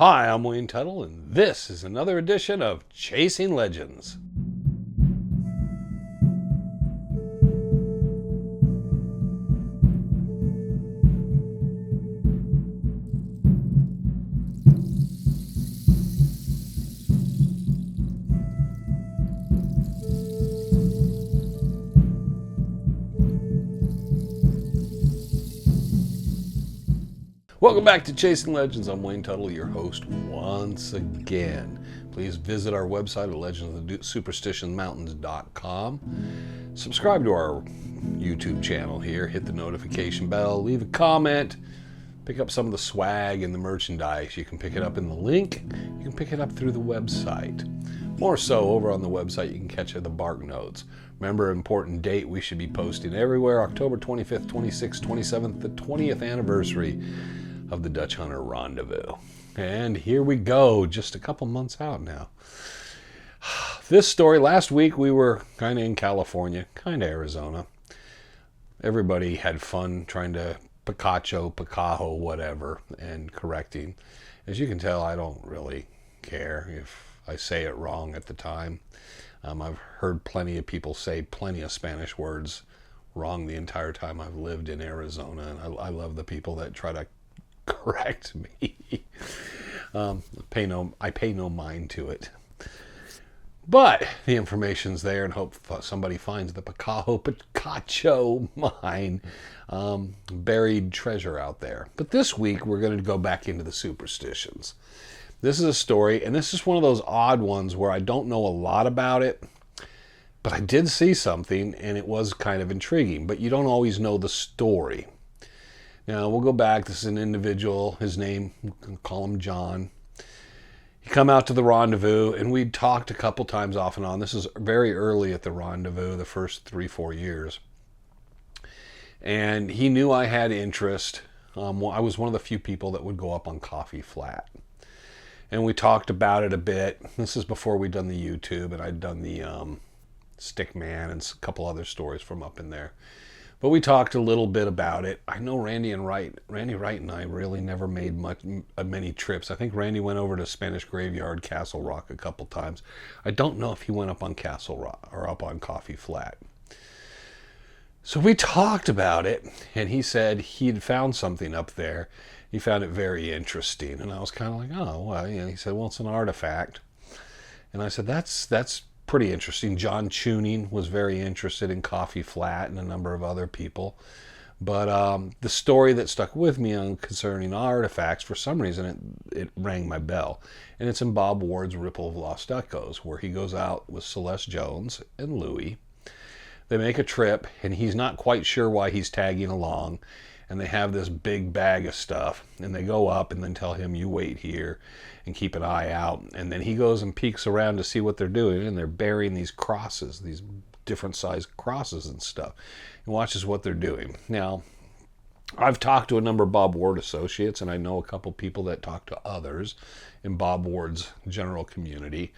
Hi, I'm Wayne Tuttle, and this is another edition of Chasing Legends. Welcome back to Chasing Legends. I'm Wayne Tuttle, your host once again. Please visit our website at legendsofthesuperstitionmountains.com. Subscribe to our YouTube channel here. Hit the notification bell. Leave a comment. Pick up some of the swag and the merchandise. You can pick it up in the link. You can pick it up through the website. More so, over on the website, you can catch the bark notes. Remember, important date we should be posting everywhere, October 25th, 26th, 27th, the 20th anniversary of the Dutch Hunter Rendezvous. And here we go, just a couple months out now. This story, last week we were kind of in California, kind of Arizona. Everybody had fun trying to Picacho, whatever, and correcting. As you can tell, I don't really care if I say it wrong at the time. I've heard plenty of people say plenty of Spanish words wrong the entire time I've lived in Arizona, and I love the people that try to correct me. I pay no mind to it. But the information's there, and hope somebody finds the Picacho mine, buried treasure out there. But this week we're going to go back into the superstitions. This is a story, and this is one of those odd ones where I don't know a lot about it, but I did see something, and it was kind of intriguing. But you don't always know the story. Now, we'll go back. This is an individual. His name, we'll call him John. He come out to the rendezvous, and we'd talked a couple times off and on. This is very early at the rendezvous, the first 3-4 years. And he knew I had interest. I was one of the few people that would go up on Coffee Flat. And we talked about it a bit. This is before we'd done the YouTube, and I'd done the Stickman and a couple other stories from up in there. But we talked a little bit about it. I know Randy Wright and I really never made many trips. I think Randy went over to Spanish Graveyard, Castle Rock a couple times. I don't know if he went up on Castle Rock or up on Coffee Flat. So we talked about it, and he said he'd found something up there. He found it very interesting, and I was kind of like, oh, well, yeah. He said, well, it's an artifact. And I said, that's pretty interesting. John Tuning was very interested in Coffee Flat, and a number of other people. But the story that stuck with me on concerning artifacts, for some reason, it rang my bell. And it's in Bob Ward's Ripple of Lost Echoes, where he goes out with Celeste Jones and Louie. They make a trip, and he's not quite sure why he's tagging along. And they have this big bag of stuff, and they go up and then tell him, you wait here and keep an eye out. And then he goes and peeks around to see what they're doing, and they're burying these crosses, these different sized crosses and stuff, and watches what they're doing. Now, I've talked to a number of Bob Ward associates, and I know a couple people that talk to others in Bob Ward's general community.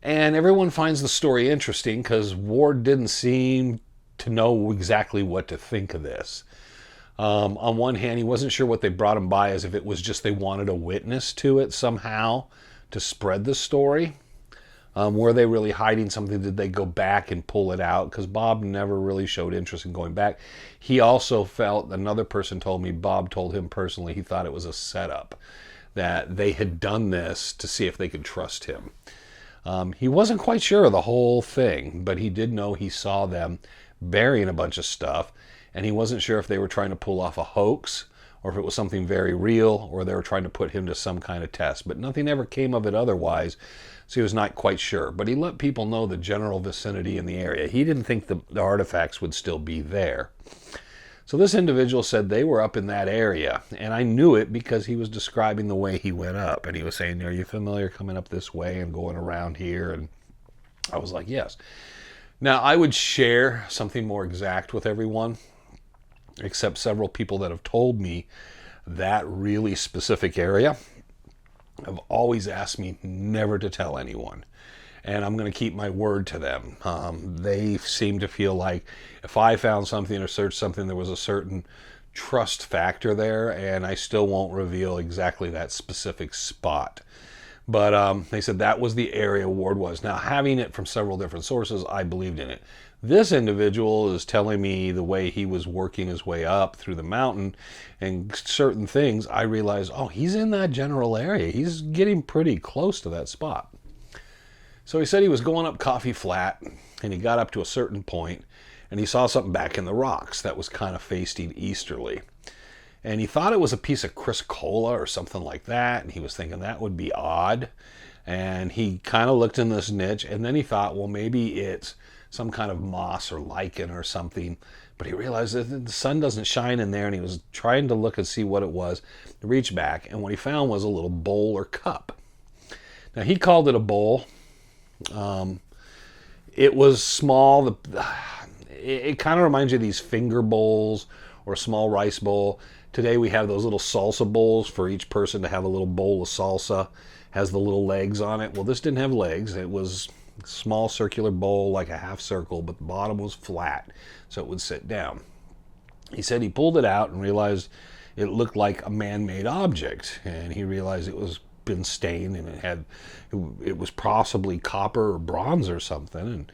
And everyone finds the story interesting because Ward didn't seem to know exactly what to think of this. On one hand, he wasn't sure what they brought him by, as if it was just they wanted a witness to it somehow to spread the story. Were they really hiding something? Did they go back and pull it out? Because Bob never really showed interest in going back. He also felt, another person told me, Bob told him personally, he thought it was a setup, that they had done this to see if they could trust him. He wasn't quite sure of the whole thing, but he did know he saw them burying a bunch of stuff. And he wasn't sure if they were trying to pull off a hoax, or if it was something very real, or they were trying to put him to some kind of test. But nothing ever came of it otherwise, so he was not quite sure. But he let people know the general vicinity in the area. He didn't think the artifacts would still be there. So this individual said they were up in that area, and I knew it because he was describing the way he went up. And he was saying, are you familiar coming up this way and going around here? And I was like, yes. Now, I would share something more exact with everyone, except several people that have told me that really specific area have always asked me never to tell anyone. And I'm going to keep my word to them. They seem to feel like if I found something or searched something, there was a certain trust factor there, and I still won't reveal exactly that specific spot. But they said that was the area Ward was. Now, having it from several different sources, I believed in it. This individual is telling me the way he was working his way up through the mountain and certain things, I realized, oh, he's in that general area. He's getting pretty close to that spot. So he said he was going up Coffee Flat, and he got up to a certain point, and he saw something back in the rocks that was kind of facing easterly. And he thought it was a piece of Chrysocolla or something like that, and he was thinking that would be odd. And he kind of looked in this niche, and then he thought, well, maybe it's some kind of moss or lichen or something. But he realized that the sun doesn't shine in there, and he was trying to look and see what it was. He reached back, and what he found was a little bowl or cup. Now, he called it a bowl. It was small. It kind of reminds you of these finger bowls or a small rice bowl. Today we have those little salsa bowls for each person to have a little bowl of salsa. Has the little legs on it. Well, this didn't have legs. It was a small circular bowl, like a half circle, but the bottom was flat, so it would sit down. He said he pulled it out and realized it looked like a man-made object, and he realized it was been stained, and it was possibly copper or bronze or something. And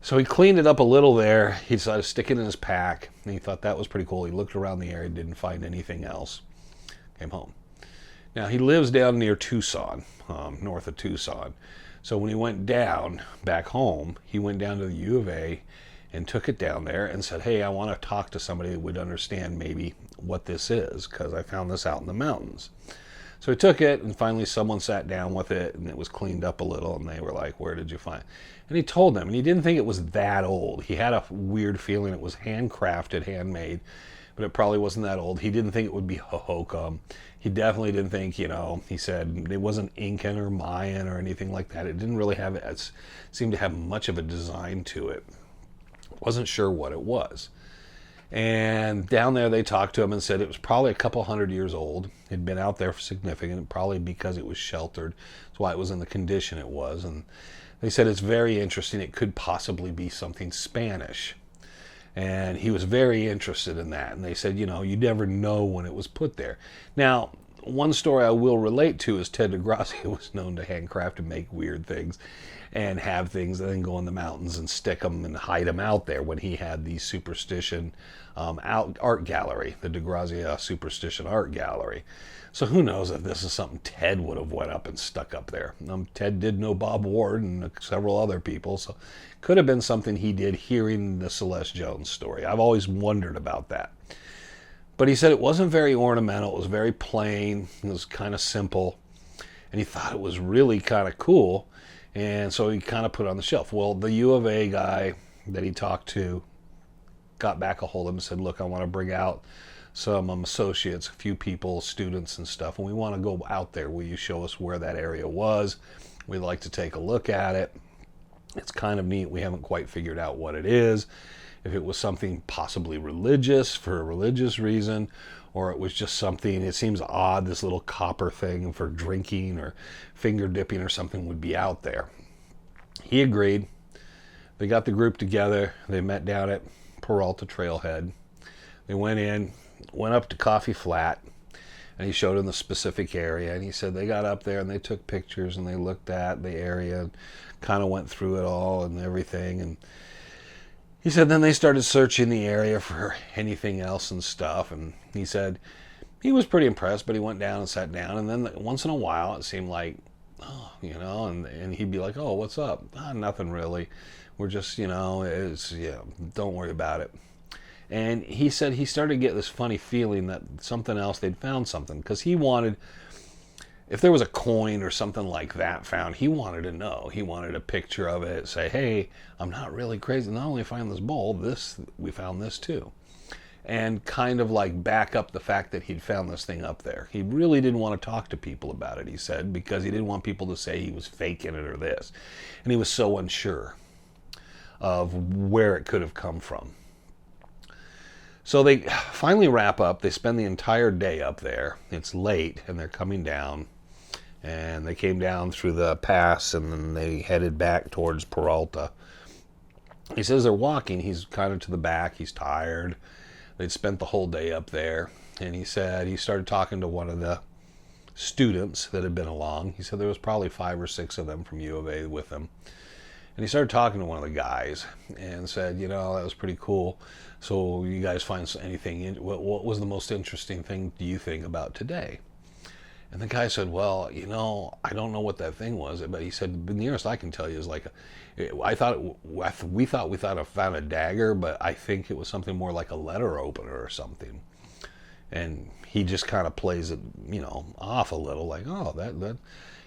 so he cleaned it up a little there. He decided to stick it in his pack, and he thought that was pretty cool. He looked around the area, didn't find anything else. Came home. Now, he lives down near Tucson, north of Tucson. So when he went down back home, he went down to the U of A and took it down there and said, hey, I want to talk to somebody that would understand maybe what this is, because I found this out in the mountains. So he took it, and finally someone sat down with it, and it was cleaned up a little, and they were like, where did you find it? And he told them, and he didn't think it was that old. He had a weird feeling it was handcrafted, handmade, but it probably wasn't that old. He didn't think it would be Hohokam. He definitely didn't think, he said it wasn't Incan or Mayan or anything like that. It didn't really have, it seemed to have much of a design to it. Wasn't sure what it was. And down there they talked to him and said it was probably a couple 100 years old. It had been out there for significant, probably because it was sheltered. That's why it was in the condition it was. And they said it's very interesting. It could possibly be something Spanish. And he was very interested in that. And they said, you never know when it was put there. Now, one story I will relate to is Ted DeGrazia was known to handcraft and make weird things and have things and then go in the mountains and stick them and hide them out there when he had the Superstition art gallery, the DeGrazia Superstition art gallery. So who knows if this is something Ted would have went up and stuck up there. Ted did know Bob Ward and several other people, so could have been something he did hearing the Celeste Jones story. I've always wondered about that. But he said it wasn't very ornamental. It was very plain. It was kind of simple. And he thought it was really kind of cool. And so he kind of put it on the shelf. Well, the U of A guy that he talked to got back a hold of him and said, look, I want to bring out some associates, a few people, students and stuff, and we want to go out there. Will you show us where that area was? We'd like to take a look at it. It's kind of neat. We haven't quite figured out what it is. If it was something possibly religious for a religious reason, or it was just something, it seems odd, this little copper thing for drinking or finger dipping or something would be out there. He agreed. They got the group together. They met down at Peralta Trailhead. They went in, went up to Coffee Flat, and he showed them the specific area. And he said they got up there and they took pictures and they looked at the area and kind of went through it all and everything. And he said then they started searching the area for anything else and stuff. And he said he was pretty impressed, but he went down and sat down. And then once in a while it seemed like, and he'd be like, oh, what's up? Nothing really. We're just, don't worry about it. And he said he started to get this funny feeling that something else, they'd found something. Because he wanted, if there was a coin or something like that found, he wanted to know. He wanted a picture of it, say, hey, I'm not really crazy. Not only find this bowl, we found this too. And kind of like back up the fact that he'd found this thing up there. He really didn't want to talk to people about it, he said, because he didn't want people to say he was faking it or this. And he was so unsure of where it could have come from. So they finally wrap up. They spend the entire day up there. It's late, and they're coming down. And they came down through the pass, and then they headed back towards Peralta. He says they're walking. He's kind of to the back. He's tired. They'd spent the whole day up there, and he said he started talking to one of the students that had been along. He said there was probably 5 or 6 of them from U of A with him. And he started talking to one of the guys and said, you know, that was pretty cool. So you guys find anything, what was the most interesting thing do you think about today? And the guy said, well, you know, I don't know what that thing was, but he said, the nearest I can tell you is like, we thought we found a dagger, but I think it was something more like a letter opener or something. And he just kind of plays it, you know, off a little, like, oh, that,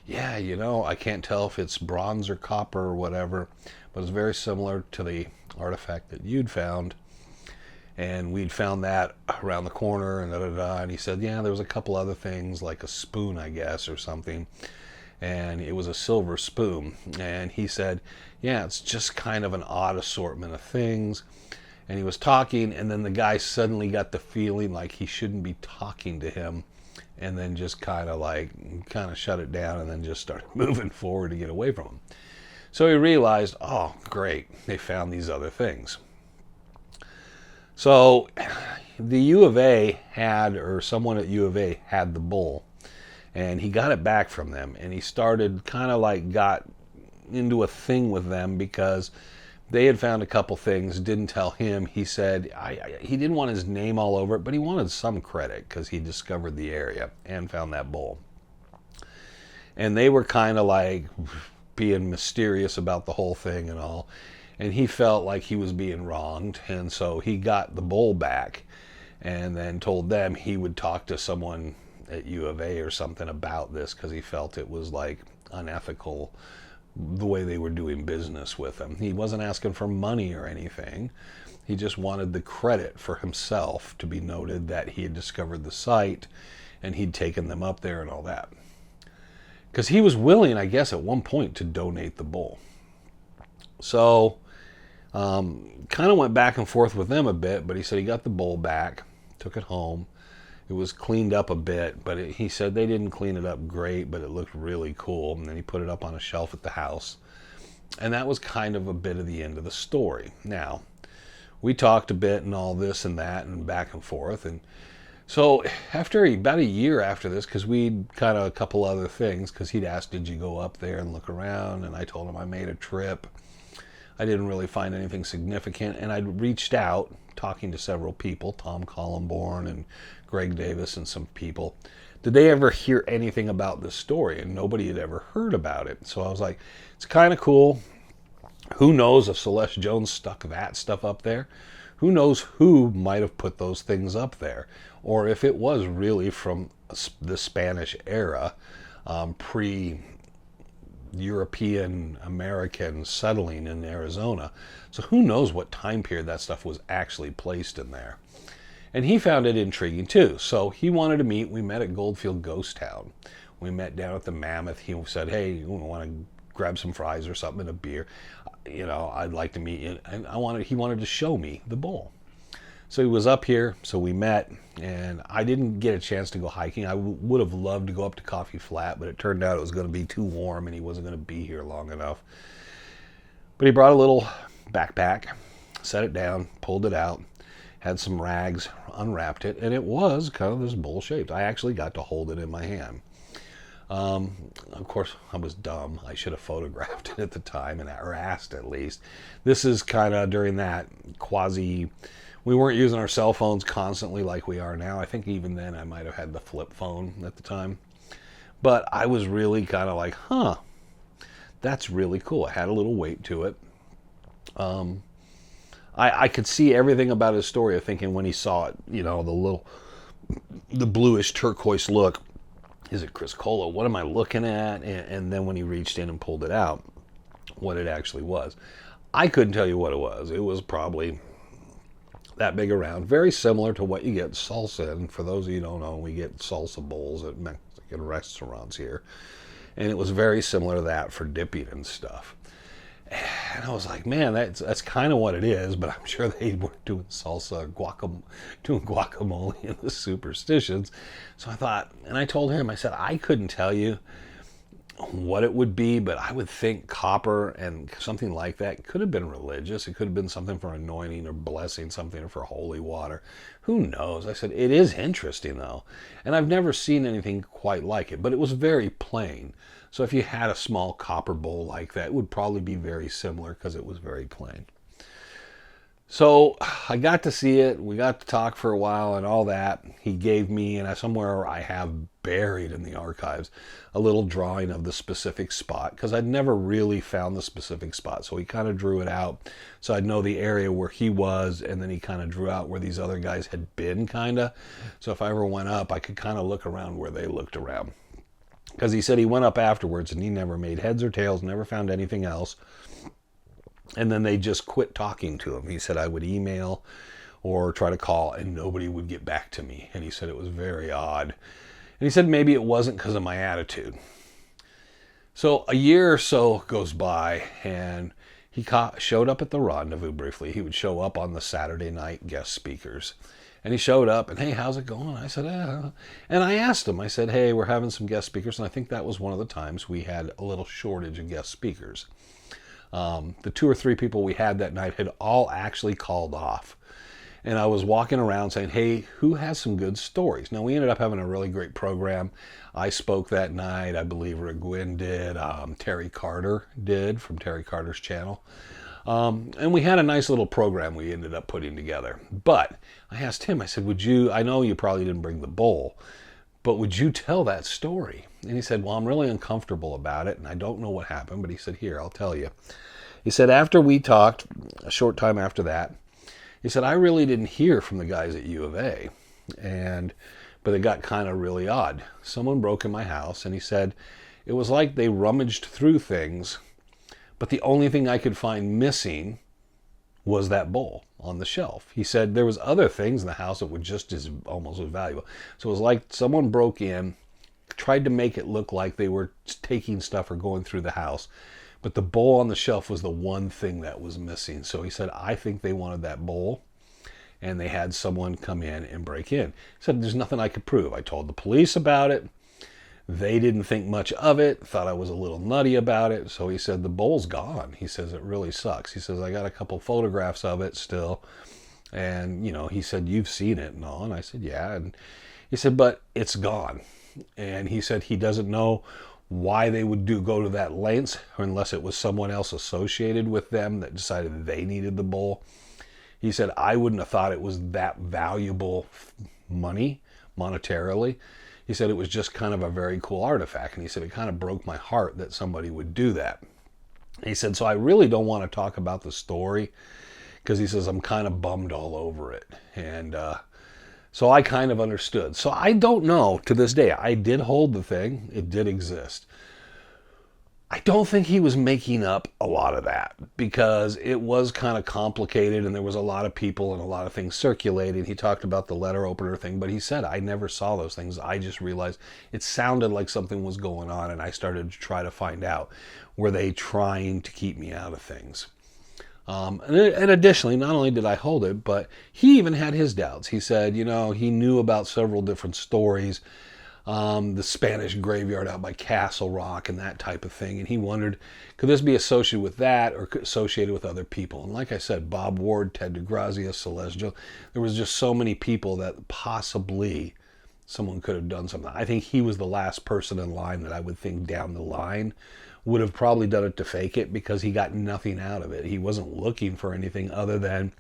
yeah, you know, I can't tell if it's bronze or copper or whatever, but it's very similar to the artifact that you'd found. And we'd found that around the corner, and and he said, yeah, there was a couple other things, like a spoon, I guess, or something. And it was a silver spoon. And he said, yeah, it's just kind of an odd assortment of things. And he was talking, and then the guy suddenly got the feeling like he shouldn't be talking to him, and then just kind of shut it down, and then just started moving forward to get away from him. So he realized, oh, great, they found these other things. So the U of A had, or someone at U of A had the bull, and he got it back from them, and he started got into a thing with them because they had found a couple things, didn't tell him. He said he didn't want his name all over it, but he wanted some credit because he discovered the area and found that bull. And they were kind of like being mysterious about the whole thing and all. And he felt like he was being wronged, and so he got the bull back and then told them he would talk to someone at U of A or something about this because he felt it was like unethical the way they were doing business with him. He wasn't asking for money or anything. He just wanted the credit for himself to be noted that he had discovered the site and he'd taken them up there and all that. Because he was willing, I guess, at one point to donate the bull. So kind of went back and forth with them a bit, but he said he got the bull back, took it home. It was cleaned up a bit, but he said they didn't clean it up great, but it looked really cool. And then he put it up on a shelf at the house. And that was kind of a bit of the end of the story. Now, we talked a bit and all this and that and back and forth. And so after about a year after this, because we'd kind of a couple other things, because he'd asked, did you go up there and look around? And I told him I made a trip. I didn't really find anything significant, and I'd reached out, talking to several people, Tom Collenborn and Greg Davis and some people. Did they ever hear anything about this story? And nobody had ever heard about it. So I was like, it's kind of cool. Who knows if Celeste Jones stuck that stuff up there? Who knows who might have put those things up there? Or if it was really from the Spanish era, European American settling in Arizona. So who knows what time period that stuff was actually placed in there. And he found it intriguing too. So he wanted to meet. We met at Goldfield Ghost Town. We met down at the Mammoth. He said, hey, you want to grab some fries or something and a beer? You know, I'd like to meet you. And he wanted to show me the bull. So he was up here, so we met, and I didn't get a chance to go hiking. I would have loved to go up to Coffee Flat, but it turned out it was going to be too warm, and he wasn't going to be here long enough. But he brought a little backpack, set it down, pulled it out, had some rags, unwrapped it, and it was kind of this bowl shaped. I actually got to hold it in my hand. Of course, I was dumb. I should have photographed it at the time, or asked at least. This is kind of during that we weren't using our cell phones constantly like we are now. I think even then I might have had the flip phone at the time. But I was really kind of like, that's really cool. It had a little weight to it. I could see everything about his story of thinking when he saw it, you know, the bluish turquoise look. Is it Chris Cola? What am I looking at? And then when he reached in and pulled it out, what it actually was. I couldn't tell you what it was. It was probably that big around, very similar to what you get salsa. And for those of you who don't know, we get salsa bowls at Mexican restaurants here, and it was very similar to that for dipping and stuff. And I was like, man, that's kind of what it is, but I'm sure they were doing salsa, doing guacamole in the Superstitions. So I thought, and I told him, I said, I couldn't tell you what it would be, but I would think copper and something like that could have been religious. It could have been something for anointing or blessing, something for holy water. Who knows? I said, it is interesting though. And I've never seen anything quite like it, but it was very plain. So if you had a small copper bowl like that, it would probably be very similar because it was very plain. So I got to see it. We got to talk for a while and all that. He gave me, and somewhere I have buried in the archives, a little drawing of the specific spot because I'd never really found the specific spot. So he kind of drew it out so I'd know the area where he was, and then he kind of drew out where these other guys had been kind of. So if I ever went up, I could kind of look around where they looked around. Because he said he went up afterwards and he never made heads or tails, never found anything else. And then they just quit talking to him. He said I would email or try to call and nobody would get back to me. And he said it was very odd. And he said maybe it wasn't because of my attitude. So a year or so goes by and he showed up at the rendezvous briefly. He would show up on the Saturday night guest speakers. And he showed up and, hey, how's it going? I said, And I asked him, I said, hey, we're having some guest speakers. And I think that was one of the times we had a little shortage of guest speakers. The 2 or 3 people we had that night had all actually called off. And I was walking around saying, hey, who has some good stories? Now, we ended up having a really great program. I spoke that night. I believe Rick Gwynn did. Terry Carter did from Terry Carter's channel. And we had a nice little program we ended up putting together. But I asked him, I said, I know you probably didn't bring the bowl, but would you tell that story? And he said, well, I'm really uncomfortable about it, and I don't know what happened. But he said, here, I'll tell you. He said, after we talked, a short time after that, he said, I really didn't hear from the guys at U of A. But it got kind of really odd. Someone broke in my house, and he said, it was like they rummaged through things, but the only thing I could find missing was that bowl on the shelf. He said there was other things in the house that were just as almost as valuable. So it was like someone broke in, tried to make it look like they were taking stuff or going through the house, but the bowl on the shelf was the one thing that was missing. So he said, I think they wanted that bowl, and they had someone come in and break in. He said, there's nothing I could prove. I told the police about it. They didn't think much of it, thought I was a little nutty about it. So he said, the bowl's gone. He says, it really sucks. He says, I got a couple photographs of it still. And, he said, you've seen it and all. And I said, yeah. And he said, but it's gone. And he said he doesn't know why they would go to that lengths, unless it was someone else associated with them that decided they needed the bowl. He said, I wouldn't have thought it was that valuable money, monetarily. He said it was just kind of a very cool artifact. And he said, it kind of broke my heart that somebody would do that. And he said, so I really don't want to talk about the story because he says, I'm kind of bummed all over it. And so I kind of understood. So I don't know to this day. I did hold the thing. It did exist. I don't think he was making up a lot of that because it was kind of complicated and there was a lot of people and a lot of things circulating. He talked about the letter opener thing, but he said, I never saw those things. I just realized it sounded like something was going on and I started to try to find out, were they trying to keep me out of things? And additionally, not only did I hold it, but he even had his doubts. He said, he knew about several different stories, the Spanish graveyard out by Castle Rock and that type of thing. And he wondered, could this be associated with that or associated with other people? And like I said, Bob Ward, Ted DeGrazia, Celeste Jones, there was just so many people that possibly someone could have done something. I think he was the last person in line that I would think down the line would have probably done it to fake it because he got nothing out of it. He wasn't looking for anything other than,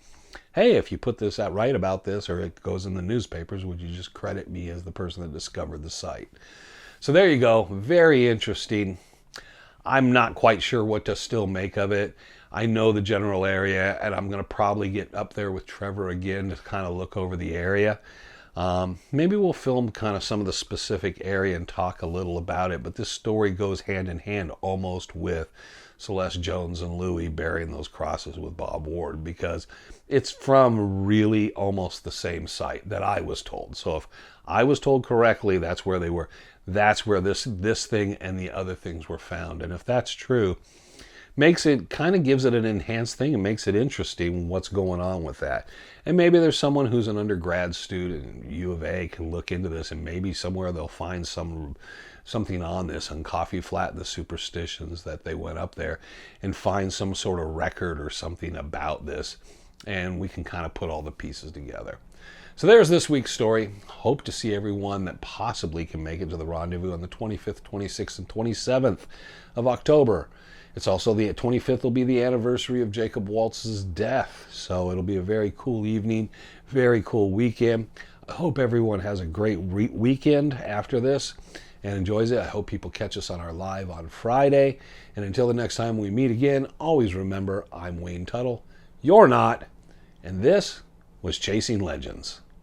hey, if you put this out right about this or it goes in the newspapers, would you just credit me as the person that discovered the site? So there you go. Very interesting. I'm not quite sure what to still make of it. I know the general area, and I'm going to probably get up there with Trevor again to kind of look over the area. Maybe we'll film kind of some of the specific area and talk a little about it, but this story goes hand in hand almost with Celeste Jones and Louis burying those crosses with Bob Ward because it's from really almost the same site that I was told. So if I was told correctly, that's where they were. That's where this thing and the other things were found. And if that's true, kind of gives it an enhanced thing and makes it interesting what's going on with that. And maybe there's someone who's an undergrad student at U of A can look into this and maybe somewhere they'll find some something on this, on Coffee Flat, the Superstitions, that they went up there and find some sort of record or something about this, and we can kind of put all the pieces together. So there's this week's story. Hope to see everyone that possibly can make it to the rendezvous on the 25th, 26th, and 27th of October. It's also the 25th will be the anniversary of Jacob Waltz's death, so it'll be a very cool evening, very cool weekend. I hope everyone has a great weekend after this and enjoys it. I hope people catch us on our live on Friday. And until the next time we meet again, always remember, I'm Wayne Tuttle. You're not. And this was Chasing Legends.